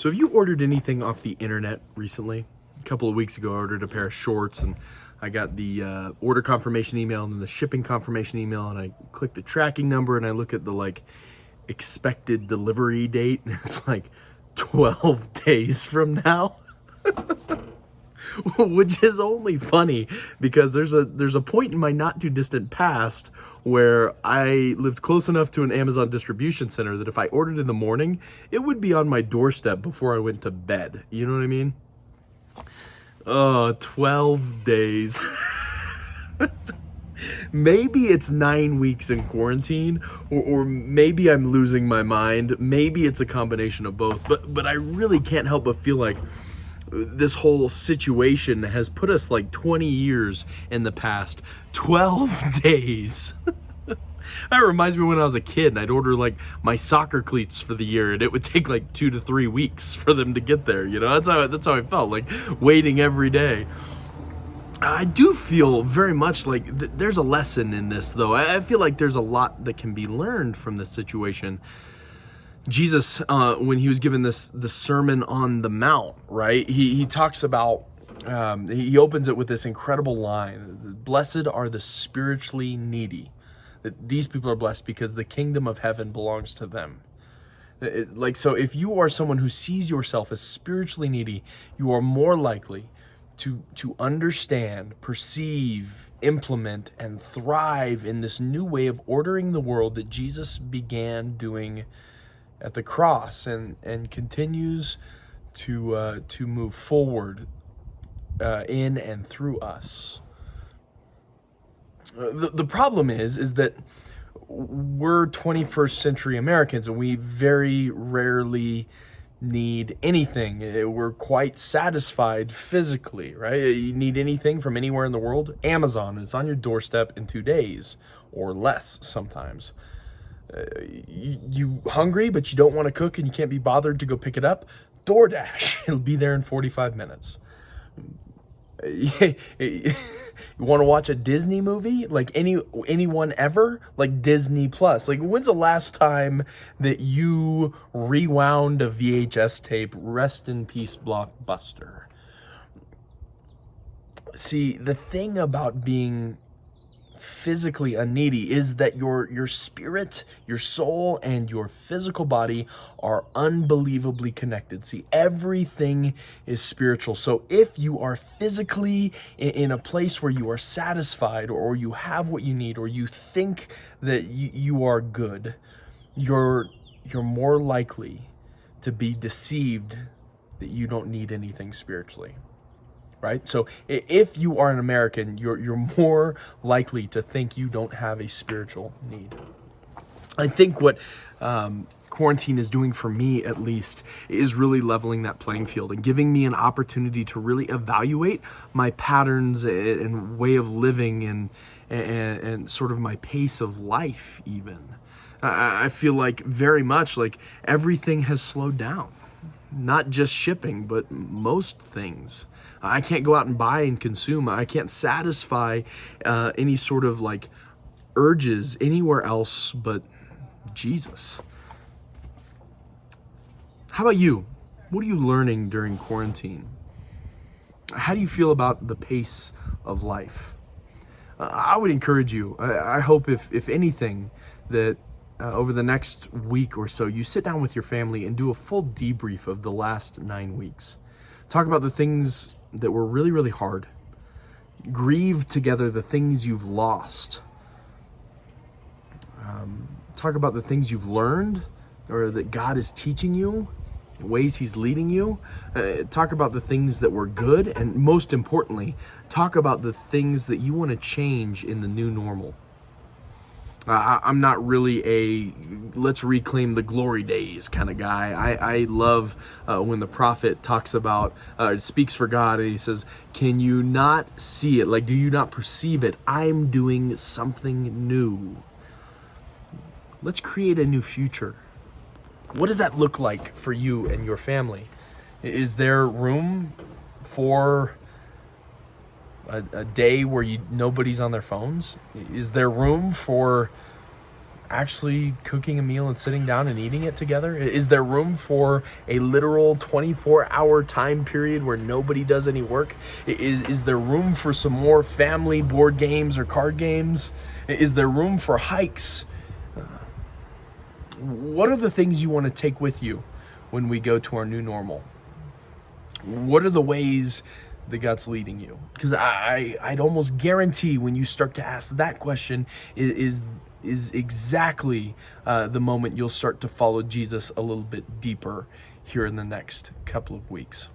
So have you ordered anything off the internet recently? A couple of weeks ago, I ordered a pair of shorts, and I got the order confirmation email and then the shipping confirmation email, and I click the tracking number and I look at the expected delivery date, and it's 12 days from now. Which is only funny because there's a point in my not too distant past where I lived close enough to an Amazon distribution center that if I ordered in the morning, it would be on my doorstep before I went to bed. You know what I mean? 12 days. Maybe it's 9 weeks in quarantine, or maybe I'm losing my mind. Maybe it's a combination of both, but I really can't help but feel like this whole situation has put us 20 years in the past. 12 days. That reminds me when I was a kid and I'd order my soccer cleats for the year, and it would take 2 to 3 weeks for them to get there. That's how I felt, waiting every day. I do feel very much there's a lesson in this, though. I feel like there's a lot that can be learned from this situation. Jesus, when he was given the Sermon on the Mount, right? He talks about, he opens it with this incredible line: "Blessed are the spiritually needy." That these people are blessed because the kingdom of heaven belongs to them. So if you are someone who sees yourself as spiritually needy, you are more likely to understand, perceive, implement, and thrive in this new way of ordering the world that Jesus began doing at the cross and continues to move forward in and through us. The problem is that we're 21st century Americans, and we very rarely need anything. We're quite satisfied physically, right? You need anything from anywhere in the world, Amazon is on your doorstep in 2 days or less sometimes. You hungry but you don't want to cook and you can't be bothered to go pick it up? DoorDash, it'll be there in 45 minutes. You want to watch a Disney movie? Anyone ever? Disney Plus. When's the last time that you rewound a VHS tape? Rest in peace, Blockbuster. See, the thing about being physically needy is that your spirit, your soul, and your physical body are unbelievably connected. See, everything is spiritual. So if you are physically in a place where you are satisfied, or you have what you need, or you think that you are good, you're more likely to be deceived that you don't need anything spiritually. Right? So if you are an American, you're more likely to think you don't have a spiritual need. I think what quarantine is doing for me, at least, is really leveling that playing field and giving me an opportunity to really evaluate my patterns and way of living and sort of my pace of life even. I feel very much everything has slowed down. Not just shipping, but most things. I can't go out and buy and consume. I can't satisfy any sort of urges anywhere else but Jesus. How about you? What are you learning during quarantine? How do you feel about the pace of life? I would encourage you. I hope if anything that over the next week or so, you sit down with your family and do a full debrief of the last 9 weeks. Talk about the things that were really, really hard. Grieve together the things you've lost. Talk about the things you've learned or that God is teaching you, ways he's leading you. Talk about the things that were good, and most importantly, talk about the things that you want to change in the new normal. I'm not really a let's reclaim the glory days kind of guy. I love when the prophet talks about, speaks for God, and he says, can you not see it? Do you not perceive it? I'm doing something new. Let's create a new future. What does that look like for you and your family? Is there room for a day where nobody's on their phones? Is there room for actually cooking a meal and sitting down and eating it together? Is there room for a literal 24-hour time period where nobody does any work? Is there room for some more family board games or card games? Is there room for hikes? What are the things you want to take with you when we go to our new normal? What are the ways that God's leading you? Because I'd almost guarantee when you start to ask that question is exactly the moment you'll start to follow Jesus a little bit deeper here in the next couple of weeks.